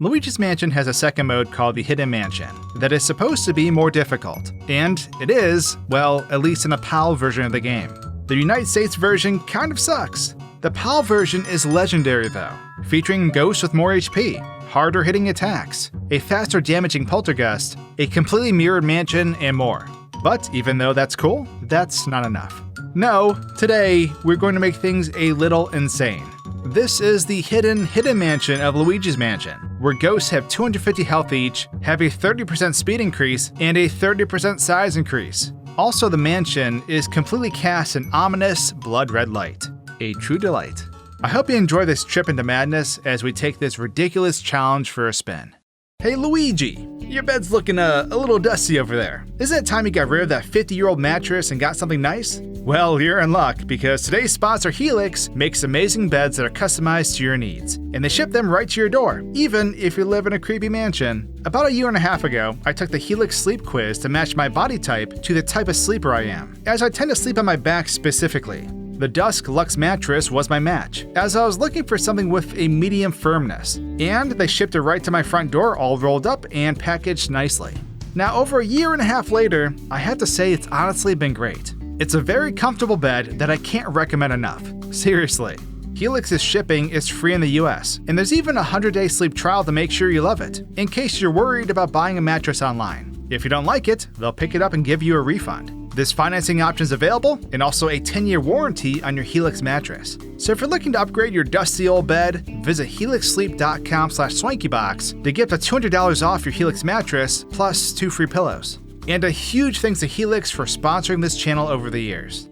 Luigi's Mansion has a second mode called the Hidden Mansion that is supposed to be more difficult, and it is, well, at least in the PAL version of the game. The United States version kind of sucks. The PAL version is legendary though, featuring ghosts with more HP, harder hitting attacks, a faster damaging poltergeist, a completely mirrored mansion, and more. But even though that's cool, that's not enough. No, today we're going to make things a little insane. This is the Hidden Mansion of Luigi's Mansion, where ghosts have 250 health each, have a 30% speed increase, and a 30% size increase. Also, the mansion is completely cast in ominous blood red light. A true delight. I hope you enjoy this trip into madness as we take this ridiculous challenge for a spin. Hey Luigi, your bed's looking a little dusty over there. Isn't it time you got rid of that 50-year-old mattress and got something nice? Well, you're in luck, because today's sponsor Helix makes amazing beds that are customized to your needs, and they ship them right to your door, even if you live in a creepy mansion. About a year and a half ago, I took the Helix sleep quiz to match my body type to the type of sleeper I am, as I tend to sleep on my back specifically. The Dusk Luxe mattress was my match, as I was looking for something with a medium firmness, and they shipped it right to my front door all rolled up and packaged nicely. Now, over a year and a half later, I have to say it's honestly been great. It's a very comfortable bed that I can't recommend enough. Seriously. Helix's shipping is free in the US, and there's even a 100-day sleep trial to make sure you love it, in case you're worried about buying a mattress online. If you don't like it, they'll pick it up and give you a refund. There's financing options available, and also a 10-year warranty on your Helix mattress. So if you're looking to upgrade your dusty old bed, visit helixsleep.com/SwankyBox to get up to $200 off your Helix mattress, plus 2 free pillows. And a huge thanks to Helix for sponsoring this channel over the years.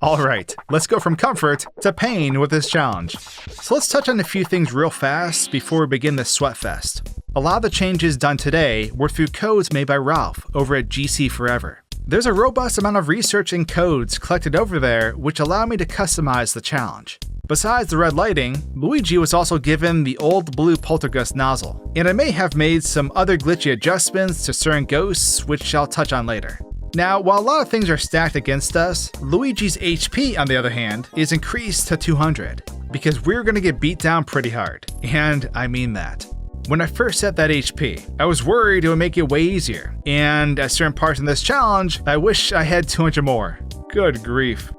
Alright, let's go from comfort to pain with this challenge. So let's touch on a few things real fast before we begin this sweat fest. A lot of the changes done today were through codes made by Ralph over at GC Forever. There's a robust amount of research and codes collected over there which allow me to customize the challenge. Besides the red lighting, Luigi was also given the old blue poltergeist nozzle, and I may have made some other glitchy adjustments to certain ghosts which I'll touch on later. Now, while a lot of things are stacked against us, Luigi's HP, on the other hand, is increased to 200, because we're going to get beat down pretty hard, and I mean that. When I first set that HP, I was worried it would make it way easier, and at certain parts in this challenge, I wish I had 200 more. Good grief.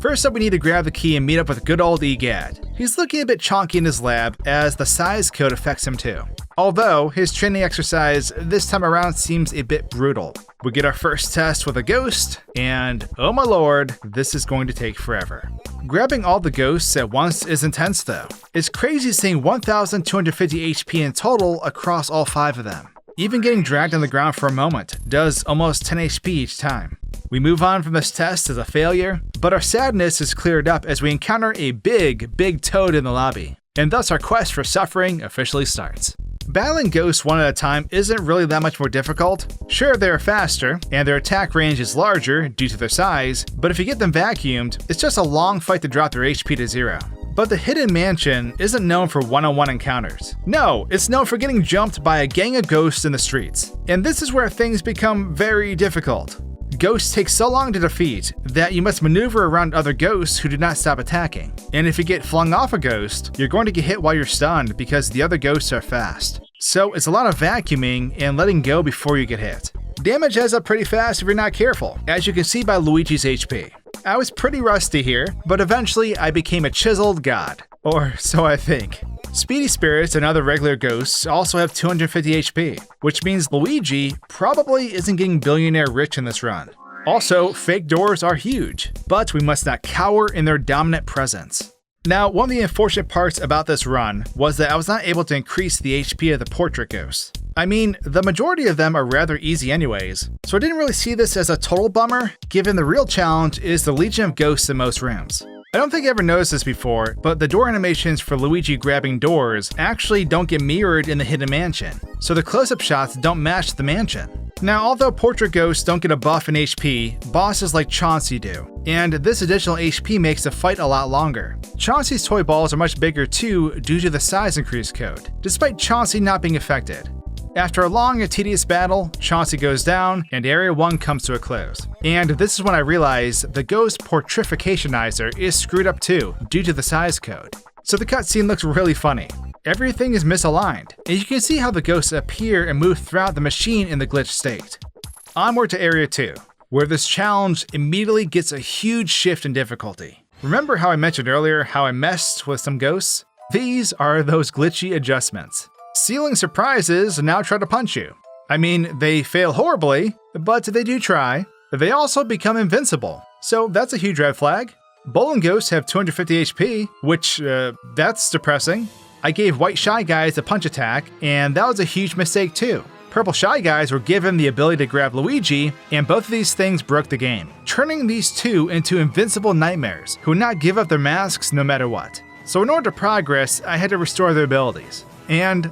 First up, we need to grab the key and meet up with good old Egad. He's looking a bit chonky in his lab, as the size code affects him too. Although, his training exercise this time around seems a bit brutal. We get our first test with a ghost, and oh my lord, this is going to take forever. Grabbing all the ghosts at once is intense though. It's crazy seeing 1,250 HP in total across all 5 of them. Even getting dragged on the ground for a moment does almost 10 HP each time. We move on from this test as a failure, but our sadness is cleared up as we encounter a big toad in the lobby, and thus our quest for suffering officially starts. Battling ghosts one at a time isn't really that much more difficult. Sure, they're faster, and their attack range is larger due to their size, but if you get them vacuumed, it's just a long fight to drop their HP to 0. But the Hidden Mansion isn't known for one-on-one encounters. No, it's known for getting jumped by a gang of ghosts in the streets. And this is where things become very difficult. Ghosts take so long to defeat that you must maneuver around other ghosts who do not stop attacking. And if you get flung off a ghost, you're going to get hit while you're stunned because the other ghosts are fast. So it's a lot of vacuuming and letting go before you get hit. Damage adds up pretty fast if you're not careful, as you can see by Luigi's HP. I was pretty rusty here, but eventually I became a chiseled god. Or so I think. Speedy spirits and other regular ghosts also have 250 HP, which means Luigi probably isn't getting billionaire rich in this run. Also, fake doors are huge, but we must not cower in their dominant presence. Now, one of the unfortunate parts about this run was that I was not able to increase the HP of the portrait ghosts. I mean, the majority of them are rather easy anyways, so I didn't really see this as a total bummer, given the real challenge is the Legion of Ghosts in most rooms. I don't think I ever noticed this before, but the door animations for Luigi grabbing doors actually don't get mirrored in the Hidden Mansion, so the close-up shots don't match the mansion. Now, although portrait ghosts don't get a buff in HP, bosses like Chauncey do, and this additional HP makes the fight a lot longer. Chauncey's toy balls are much bigger too due to the size increase code, despite Chauncey not being affected. After a long and tedious battle, Chauncey goes down, and Area 1 comes to a close. And this is when I realized the Ghost Portrificationizer is screwed up too, due to the size code. So the cutscene looks really funny. Everything is misaligned, and you can see how the ghosts appear and move throughout the machine in the glitched state. Onward to Area 2, where this challenge immediately gets a huge shift in difficulty. Remember how I mentioned earlier how I messed with some ghosts? These are those glitchy adjustments. Ceiling surprises now try to punch you. I mean, they fail horribly, but they do try. They also become invincible, so that's a huge red flag. Bowling ghosts have 250 HP, which, that's depressing. I gave white Shyguys a punch attack, and that was a huge mistake too. Purple Shyguys were given the ability to grab Luigi, and both of these things broke the game, turning these two into invincible nightmares who would not give up their masks no matter what. So in order to progress, I had to restore their abilities. And,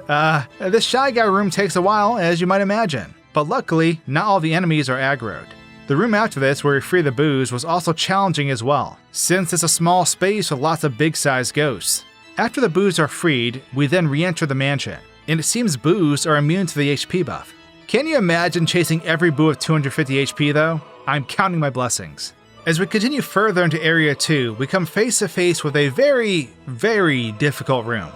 this Shy Guy room takes a while, as you might imagine. But luckily, not all the enemies are aggroed. The room after this, where we free the boos, was also challenging as well, since it's a small space with lots of big-sized ghosts. After the boos are freed, we then re-enter the mansion, and it seems boos are immune to the HP buff. Can you imagine chasing every boo with 250 HP though? I'm counting my blessings. As we continue further into Area 2, we come face to face with a very, very difficult room.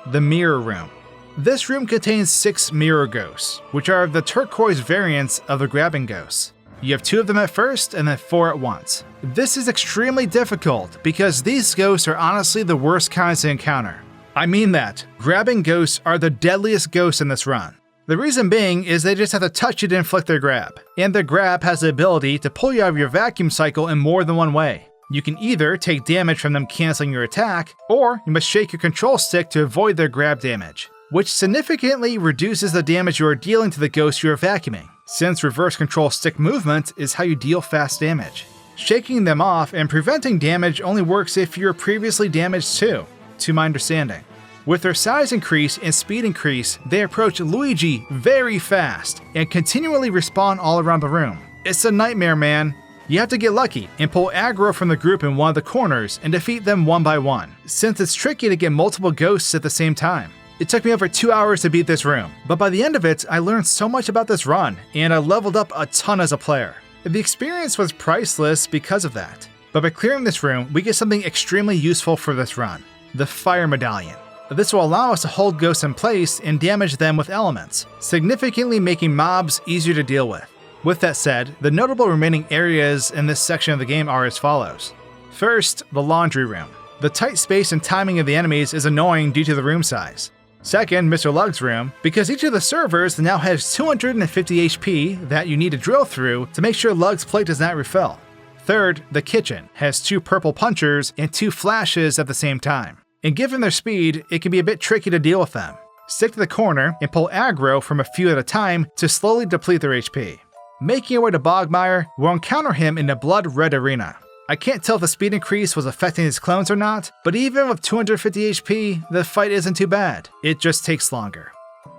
The Mirror Room. This room contains 6 mirror ghosts, which are the turquoise variants of the grabbing ghosts. You have 2 of them at first and then 4 at once. This is extremely difficult because these ghosts are honestly the worst kinds to encounter. I mean that. Grabbing ghosts are the deadliest ghosts in this run. The reason being is they just have to touch you to inflict their grab, and their grab has the ability to pull you out of your vacuum cycle in more than one way. You can either take damage from them canceling your attack, or you must shake your control stick to avoid their grab damage, which significantly reduces the damage you are dealing to the ghosts you are vacuuming, since reverse control stick movement is how you deal fast damage. Shaking them off and preventing damage only works if you were previously damaged too, to my understanding. With their size increase and speed increase, they approach Luigi very fast and continually respawn all around the room. It's a nightmare, man. You have to get lucky and pull aggro from the group in one of the corners and defeat them one by one, since it's tricky to get multiple ghosts at the same time. It took me over 2 hours to beat this room, but by the end of it, I learned so much about this run, and I leveled up a ton as a player. The experience was priceless because of that. But by clearing this room, we get something extremely useful for this run: the Fire Medallion. This will allow us to hold ghosts in place and damage them with elements, significantly making mobs easier to deal with. With that said, the notable remaining areas in this section of the game are as follows. First, the Laundry Room. The tight space and timing of the enemies is annoying due to the room size. Second, Mr. Lug's room, because each of the servers now has 250 HP that you need to drill through to make sure Lug's plate does not refill. Third, the Kitchen has 2 purple punchers and 2 flashes at the same time. And given their speed, it can be a bit tricky to deal with them. Stick to the corner and pull aggro from a few at a time to slowly deplete their HP. Making your way to Bogmire, we'll encounter him in the Blood Red Arena. I can't tell if the speed increase was affecting his clones or not, but even with 250 HP, the fight isn't too bad. It just takes longer.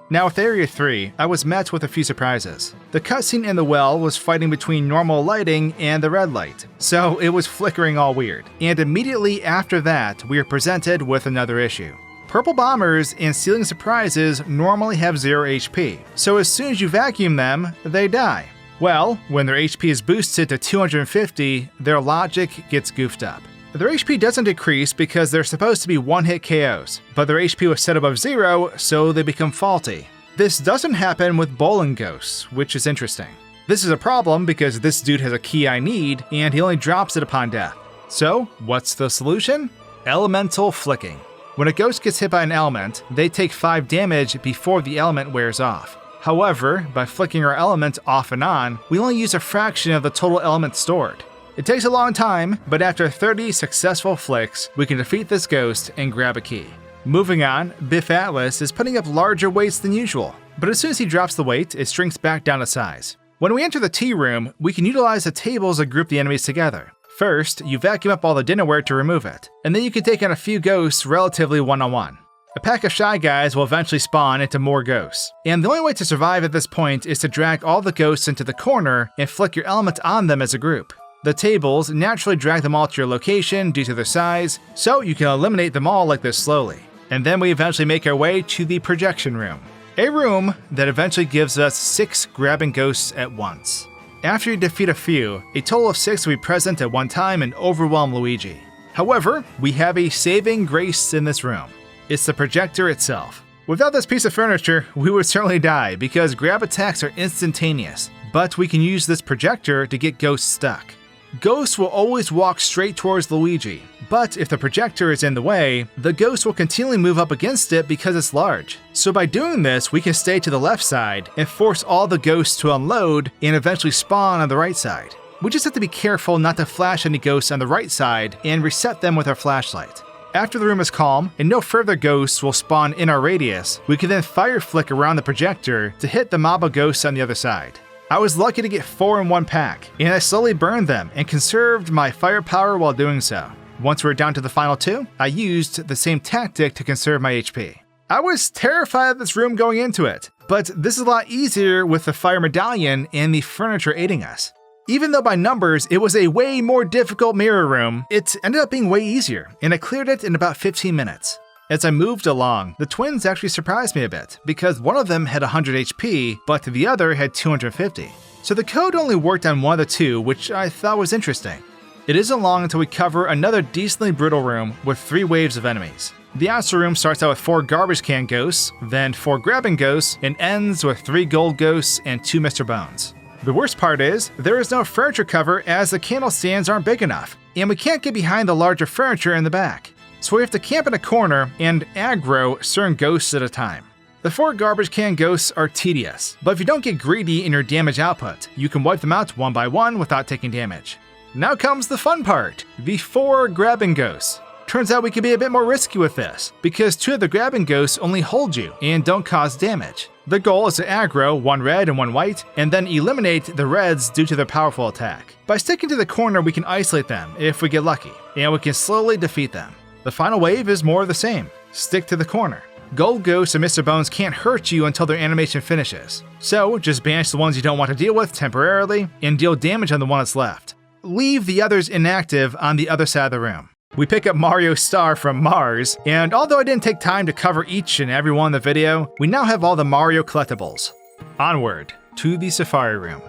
Now with Area 3, I was met with a few surprises. The cutscene in the well was fighting between normal lighting and the red light, so it was flickering all weird. And immediately after that, we are presented with another issue. Purple bombers and ceiling surprises normally have 0 HP, so as soon as you vacuum them, they die. Well, when their HP is boosted to 250, their logic gets goofed up. Their HP doesn't decrease because they're supposed to be one-hit KOs, but their HP was set above 0, so they become faulty. This doesn't happen with bowling ghosts, which is interesting. This is a problem because this dude has a key I need, and he only drops it upon death. So, what's the solution? Elemental flicking. When a ghost gets hit by an element, they take 5 damage before the element wears off. However, by flicking our element off and on, we only use a fraction of the total element stored. It takes a long time, but after 30 successful flicks, we can defeat this ghost and grab a key. Moving on, Biff Atlas is putting up larger weights than usual, but as soon as he drops the weight, it shrinks back down to size. When we enter the tea room, we can utilize the tables to group the enemies together. First, you vacuum up all the dinnerware to remove it, and then you can take on a few ghosts relatively one-on-one. A pack of Shyguys will eventually spawn into more ghosts, and the only way to survive at this point is to drag all the ghosts into the corner and flick your element on them as a group. The tables naturally drag them all to your location due to their size, so you can eliminate them all like this slowly. And then we eventually make our way to the projection room. A room that eventually gives us 6 grabbing ghosts at once. After you defeat a few, a total of 6 will be present at one time and overwhelm Luigi. However, we have a saving grace in this room. it's the projector itself. Without this piece of furniture, we would certainly die because grab attacks are instantaneous, but we can use this projector to get ghosts stuck. Ghosts will always walk straight towards Luigi, but if the projector is in the way, the ghost will continually move up against it because it's large. So by doing this, we can stay to the left side and force all the ghosts to unload and eventually spawn on the right side. We just have to be careful not to flash any ghosts on the right side and reset them with our flashlight. After the room is calm and no further ghosts will spawn in our radius, we can then fire flick around the projector to hit the mob of ghosts on the other side. I was lucky to get 4 in one pack, and I slowly burned them and conserved my firepower while doing so. Once we were down to the final 2, I used the same tactic to conserve my HP. I was terrified of this room going into it, but this is a lot easier with the fire medallion and the furniture aiding us. Even though by numbers it was a way more difficult mirror room, it ended up being way easier, and I cleared it in about 15 minutes. As I moved along, the twins actually surprised me a bit, because one of them had 100 HP, but the other had 250. So the code only worked on one of the two, which I thought was interesting. It isn't long until we cover another decently brutal room with 3 waves of enemies. The outer room starts out with 4 garbage can ghosts, then 4 grabbing ghosts, and ends with 3 gold ghosts and 2 Mr. Bones. The worst part is, there is no furniture cover as the candle stands aren't big enough, and we can't get behind the larger furniture in the back. So we have to camp in a corner and aggro certain ghosts at a time. The 4 garbage can ghosts are tedious, but if you don't get greedy in your damage output, you can wipe them out one by one without taking damage. Now comes the fun part, the 4 grabbing ghosts. Turns out we can be a bit more risky with this, because 2 of the grabbing ghosts only hold you and don't cause damage. The goal is to aggro 1 red and 1 white, and then eliminate the reds due to their powerful attack. By sticking to the corner, we can isolate them if we get lucky, and we can slowly defeat them. The final wave is more of the same. Stick to the corner. Gold ghosts and Mr. Bones can't hurt you until their animation finishes, so just banish the ones you don't want to deal with temporarily and deal damage on the one that's left. Leave the others inactive on the other side of the room. We pick up Mario's star from Mars, and although I didn't take time to cover each and every one in the video, we now have all the Mario collectibles. Onward to the Safari Room.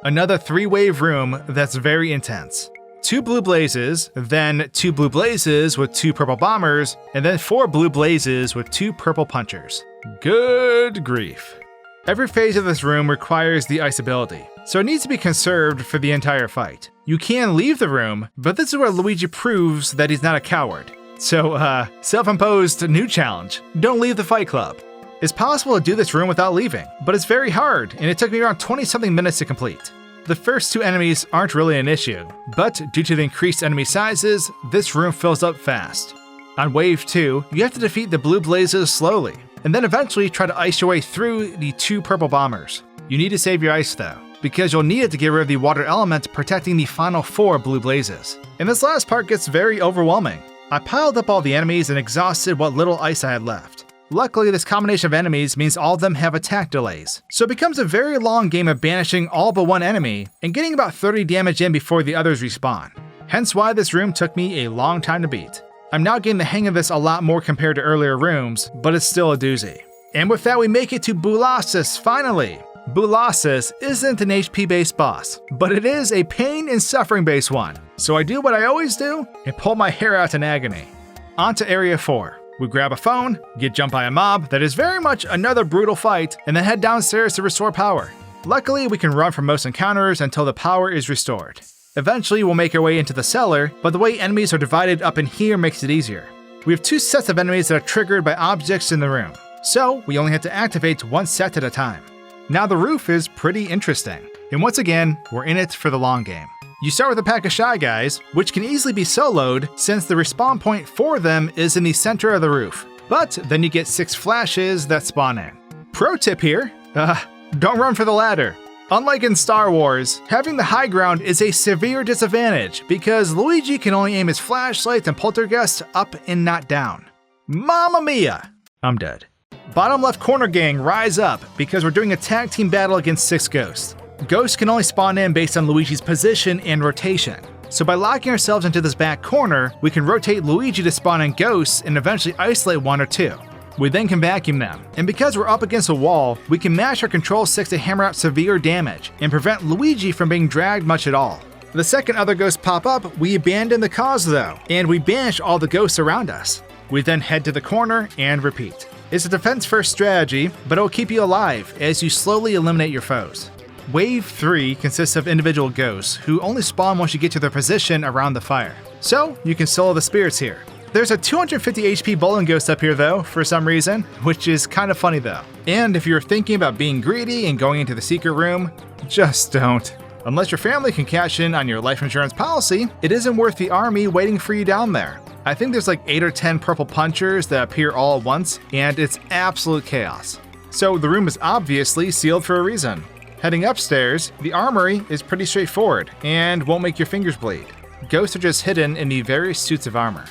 Another 3-wave room that's very intense. 2 blue blazes, then 2 blue blazes with 2 purple bombers, and then 4 blue blazes with 2 purple punchers. Good grief. Every phase of this room requires the ice ability, so it needs to be conserved for the entire fight. You can leave the room, but this is where Luigi proves that he's not a coward. So, self-imposed new challenge, don't leave the fight club. It's possible to do this room without leaving, but it's very hard, and it took me around 20-something minutes to complete. The first 2 enemies aren't really an issue, but due to the increased enemy sizes, this room fills up fast. On wave 2, you have to defeat the blue blazes slowly, and then eventually try to ice your way through the 2 purple bombers. You need to save your ice though, because you'll need it to get rid of the water element protecting the final 4 blue blazes. And this last part gets very overwhelming. I piled up all the enemies and exhausted what little ice I had left. Luckily, this combination of enemies means all of them have attack delays, so it becomes a very long game of banishing all but one enemy and getting about 30 damage in before the others respawn. Hence why this room took me a long time to beat. I'm now getting the hang of this a lot more compared to earlier rooms, but it's still a doozy. And with that, we make it to Boolossus, finally! Boolossus isn't an HP-based boss, but it is a pain and suffering-based one, so I do what I always do and pull my hair out in agony. On to Area 4. We grab a phone, get jumped by a mob that is very much another brutal fight, and then head downstairs to restore power. Luckily, we can run from most encounters until the power is restored. Eventually, we'll make our way into the cellar, but the way enemies are divided up in here makes it easier. We have 2 sets of enemies that are triggered by objects in the room, so we only have to activate 1 set at a time. Now the roof is pretty interesting, and once again, we're in it for the long game. You start with a pack of Shyguys, which can easily be soloed since the respawn point for them is in the center of the roof. But then you get 6 flashes that spawn in. Pro tip here, don't run for the ladder. Unlike in Star Wars, having the high ground is a severe disadvantage because Luigi can only aim his flashlight and poltergeist up and not down. Mamma mia! I'm dead. Bottom left corner gang, rise up because we're doing a tag team battle against 6 ghosts. Ghosts can only spawn in based on Luigi's position and rotation. So by locking ourselves into this back corner, we can rotate Luigi to spawn in ghosts and eventually isolate 1 or 2. We then can vacuum them, and because we're up against a wall, we can mash our control sticks to hammer out severe damage and prevent Luigi from being dragged much at all. The second other ghosts pop up, we abandon the cause though, and we banish all the ghosts around us. We then head to the corner and repeat. It's a defense-first strategy, but it will keep you alive as you slowly eliminate your foes. Wave 3 consists of individual ghosts who only spawn once you get to their position around the fire, so you can solo the spirits here. There's a 250 HP bowling ghost up here though, for some reason, which is kind of funny though. And if you're thinking about being greedy and going into the secret room, just don't. Unless your family can cash in on your life insurance policy, it isn't worth the army waiting for you down there. I think there's like 8 or 10 purple punchers that appear all at once, and it's absolute chaos. So the room is obviously sealed for a reason. Heading upstairs, the armory is pretty straightforward and won't make your fingers bleed. Ghosts are just hidden in the various suits of armor.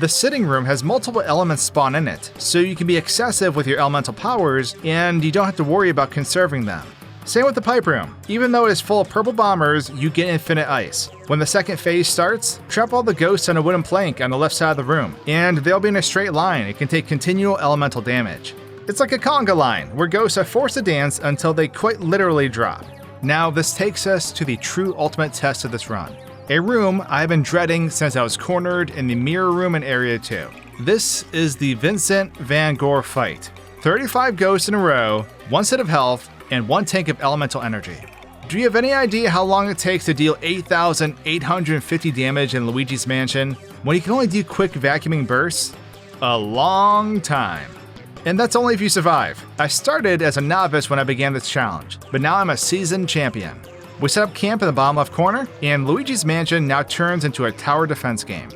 The sitting room has multiple elements spawn in it, so you can be excessive with your elemental powers and you don't have to worry about conserving them. Same with the pipe room. Even though it is full of purple bombers, you get infinite ice. When the second phase starts, trap all the ghosts on a wooden plank on the left side of the room, and they'll be in a straight line and can take continual elemental damage. It's like a conga line, where ghosts are forced to dance until they quite literally drop. Now this takes us to the true ultimate test of this run. A room I've been dreading since I was cornered in the mirror room in Area 2. This is the Vincent Van Gogh fight. 35 ghosts in a row, 1 set of health, and 1 tank of elemental energy. Do you have any idea how long it takes to deal 8,850 damage in Luigi's mansion when you can only do quick vacuuming bursts? A long time. And that's only if you survive. I started as a novice when I began this challenge, but now I'm a seasoned champion. We set up camp in the bottom left corner, and Luigi's mansion now turns into a tower defense game.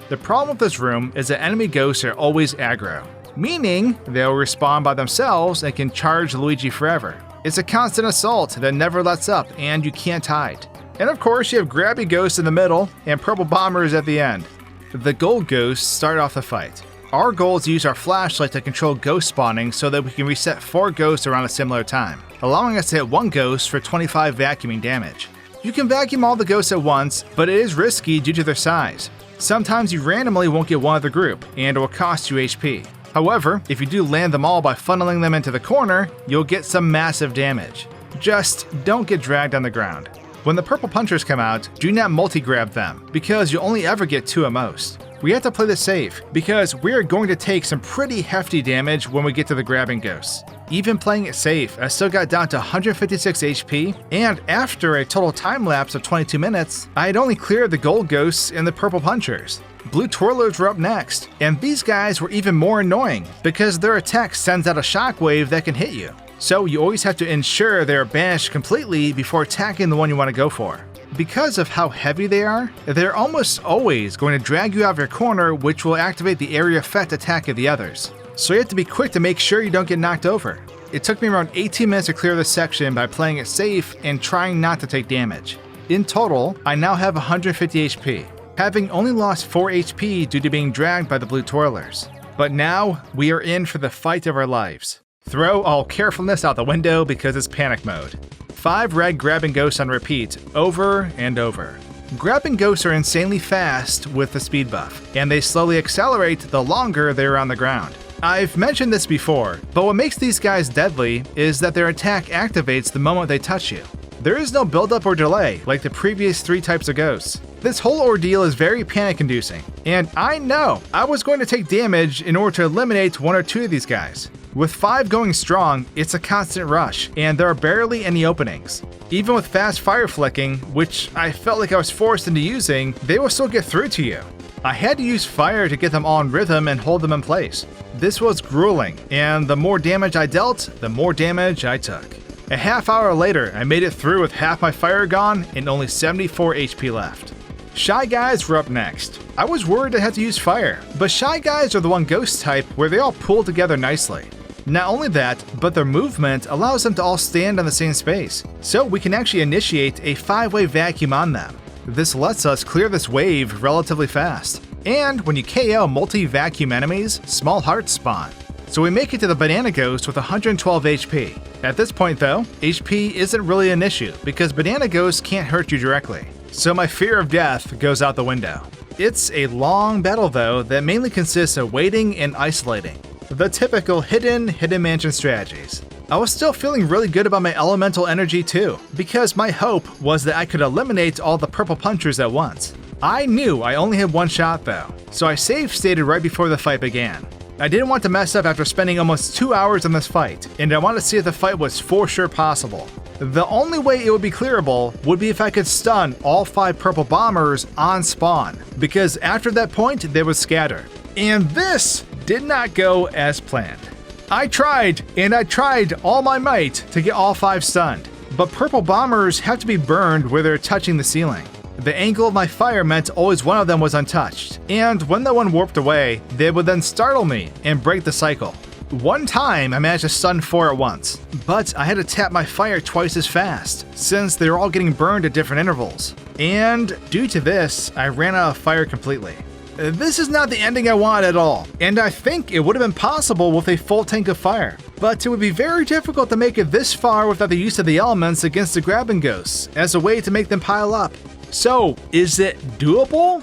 The problem with this room is that enemy ghosts are always aggro, meaning they'll respawn by themselves and can charge Luigi forever. It's a constant assault that never lets up, and you can't hide. And of course, you have grabby ghosts in the middle and purple bombers at the end. The gold ghosts start off the fight. Our goal is to use our flashlight to control ghost spawning so that we can reset 4 ghosts around a similar time, allowing us to hit 1 ghost for 25 vacuuming damage. You can vacuum all the ghosts at once, but it is risky due to their size. Sometimes you randomly won't get one of the group, and it will cost you HP. However, if you do land them all by funneling them into the corner, you'll get some massive damage. Just don't get dragged on the ground. When the purple punchers come out, do not multi-grab them, because you'll only ever get 2 at most. We have to play this safe, because we are going to take some pretty hefty damage when we get to the grabbing ghosts. Even playing it safe, I still got down to 156 HP, and after a total time lapse of 22 minutes, I had only cleared the gold ghosts and the purple punchers. Blue twirlers were up next, and these guys were even more annoying, because their attack sends out a shockwave that can hit you. So you always have to ensure they are banished completely before attacking the one you want to go for. Because of how heavy they are, they're almost always going to drag you out of your corner, which will activate the area effect attack of the others. So you have to be quick to make sure you don't get knocked over. It took me around 18 minutes to clear this section by playing it safe and trying not to take damage. In total, I now have 150 HP, having only lost 4 HP due to being dragged by the blue twirlers. But now, we are in for the fight of our lives. Throw all carefulness out the window because it's panic mode. 5 red grabbing ghosts on repeat, over and over. Grabbing ghosts are insanely fast with the speed buff, and they slowly accelerate the longer they're on the ground. I've mentioned this before, but what makes these guys deadly is that their attack activates the moment they touch you. There is no buildup or delay like the previous 3 types of ghosts. This whole ordeal is very panic-inducing, and I know I was going to take damage in order to eliminate 1 or 2 of these guys. With 5 going strong, it's a constant rush, and there are barely any openings. Even with fast fire flicking, which I felt like I was forced into using, they will still get through to you. I had to use fire to get them all in rhythm and hold them in place. This was grueling, and the more damage I dealt, the more damage I took. A half hour later, I made it through with half my fire gone and only 74 HP left. Shyguys were up next. I was worried I had to use fire, but Shyguys are the one ghost type where they all pool together nicely. Not only that, but their movement allows them to all stand on the same space, so we can actually initiate a 5-way vacuum on them. This lets us clear this wave relatively fast. And when you KO multi-vacuum enemies, small hearts spawn. So we make it to the banana ghost with 112 HP. At this point though, HP isn't really an issue because banana ghosts can't hurt you directly. So my fear of death goes out the window. It's a long battle though that mainly consists of waiting and isolating. The typical hidden mansion strategies. I was still feeling really good about my elemental energy too, because my hope was that I could eliminate all the purple punchers at once. I knew I only had one shot though, so I save stated right before the fight began. I didn't want to mess up after spending almost 2 hours on this fight, and I wanted to see if the fight was for sure possible. The only way it would be clearable would be if I could stun all 5 purple bombers on spawn, because after that point they would scatter. And this did not go as planned. I tried, and I tried all my might to get all 5 stunned, but purple bombers have to be burned where they're touching the ceiling. The angle of my fire meant always one of them was untouched, and when that one warped away, they would then startle me and break the cycle. One time I managed to stun 4 at once, but I had to tap my fire twice as fast, since they were all getting burned at different intervals. And due to this, I ran out of fire completely. This is not the ending I wanted at all, and I think it would have been possible with a full tank of fire, but it would be very difficult to make it this far without the use of the elements against the grabbing ghosts, as a way to make them pile up. So, is it doable?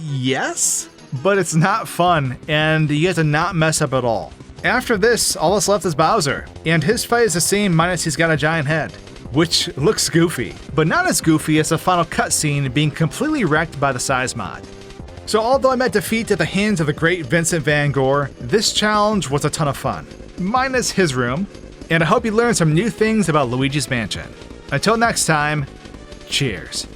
Yes, but it's not fun, and you have to not mess up at all. After this, all that's left is Bowser, and his fight is the same minus he's got a giant head, which looks goofy, but not as goofy as the final cutscene being completely wrecked by the size mod. So although I met defeat at the hands of the great Vincent Van Gogh, this challenge was a ton of fun, minus his room, and I hope you learned some new things about Luigi's Mansion. Until next time, cheers.